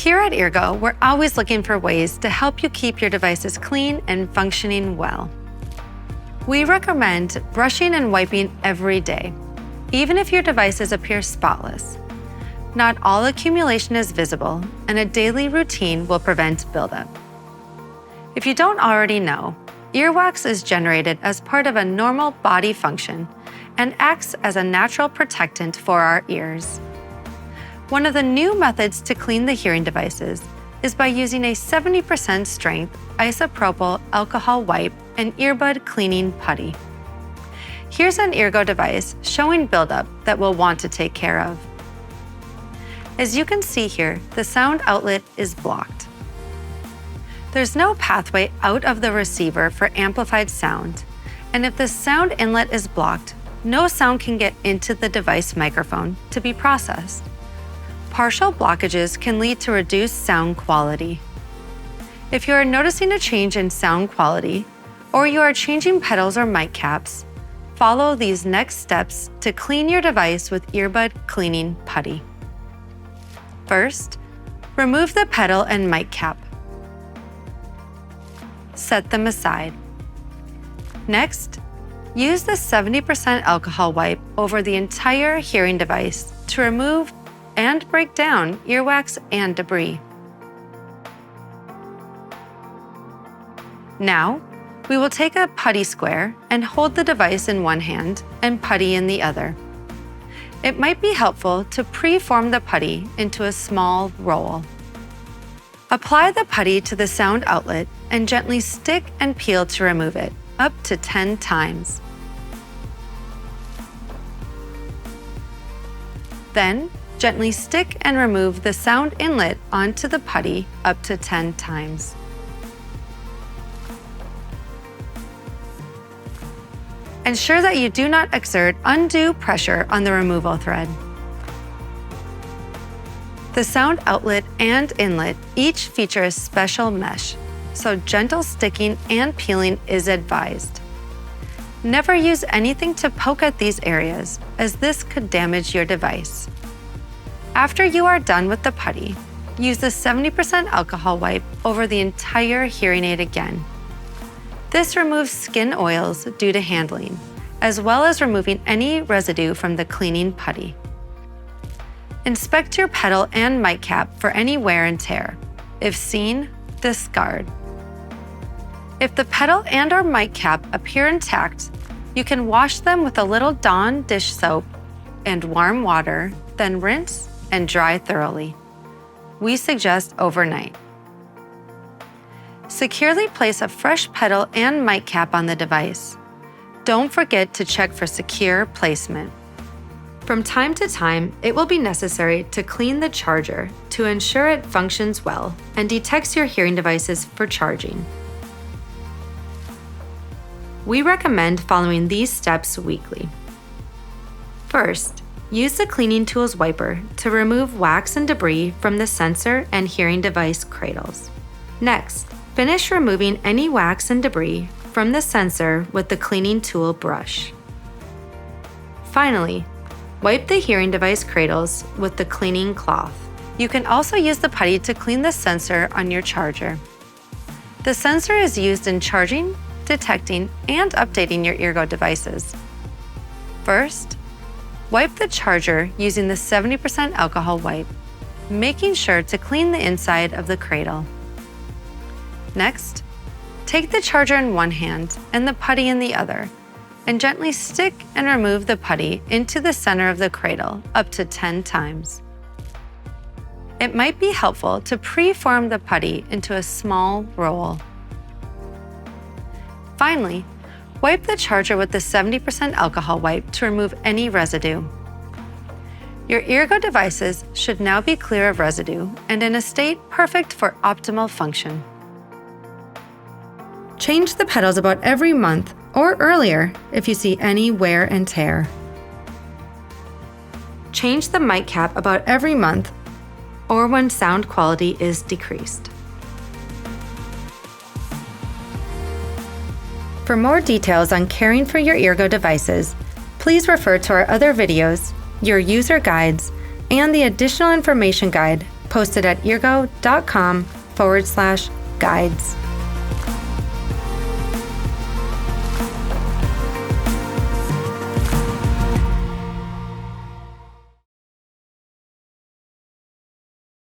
Here at Eargo, we're always looking for ways to help you keep your devices clean and functioning well. We recommend brushing and wiping every day, even if your devices appear spotless. Not all accumulation is visible, and a daily routine will prevent buildup. If you don't already know, earwax is generated as part of a normal body function and acts as a natural protectant for our ears. One of the new methods to clean the hearing devices is by using a 70% strength isopropyl alcohol wipe and earbud cleaning putty. Here's an Eargo device showing buildup that we'll want to take care of. As you can see here, the sound outlet is blocked. There's no pathway out of the receiver for amplified sound, and if the sound inlet is blocked, no sound can get into the device microphone to be processed. Partial blockages can lead to reduced sound quality. If you are noticing a change in sound quality, or you are changing pedals or mic caps, follow these next steps to clean your device with earbud cleaning putty. First, remove the pedal and mic cap. Set them aside. Next, use the 70% alcohol wipe over the entire hearing device to remove and break down earwax and debris. Now, we will take a putty square and hold the device in one hand and putty in the other. It might be helpful to pre-form the putty into a small roll. Apply the putty to the sound outlet and gently stick and peel to remove it, up to 10 times. Then, gently stick and remove the sound inlet onto the putty up to 10 times. Ensure that you do not exert undue pressure on the removal thread. The sound outlet and inlet each feature a special mesh, so gentle sticking and peeling is advised. Never use anything to poke at these areas, as this could damage your device. After you are done with the putty, use the 70% alcohol wipe over the entire hearing aid again. This removes skin oils due to handling, as well as removing any residue from the cleaning putty. Inspect your pedal and mic cap for any wear and tear. If seen, discard. If the pedal and/or mic cap appear intact, you can wash them with a little Dawn dish soap and warm water, then rinse and dry thoroughly. We suggest overnight. Securely place a fresh pedal and mic cap on the device. Don't forget to check for secure placement. From time to time, it will be necessary to clean the charger to ensure it functions well and detects your hearing devices for charging. We recommend following these steps weekly. First, use the cleaning tools wiper to remove wax and debris from the sensor and hearing device cradles. Next, finish removing any wax and debris from the sensor with the cleaning tool brush. Finally, wipe the hearing device cradles with the cleaning cloth. You can also use the putty to clean the sensor on your charger. The sensor is used in charging, detecting, and updating your Eargo devices. First, wipe the charger using the 70% alcohol wipe, making sure to clean the inside of the cradle. Next, take the charger in one hand and the putty in the other, and gently stick and remove the putty into the center of the cradle up to 10 times. It might be helpful to pre-form the putty into a small roll. Finally, wipe the charger with the 70% alcohol wipe to remove any residue. Your Eargo devices should now be clear of residue and in a state perfect for optimal function. Change the pedals about every month or earlier if you see any wear and tear. Change the mic cap about every month or when sound quality is decreased. For more details on caring for your Eargo devices, please refer to our other videos, your user guides, and the additional information guide posted at eargo.com/guides.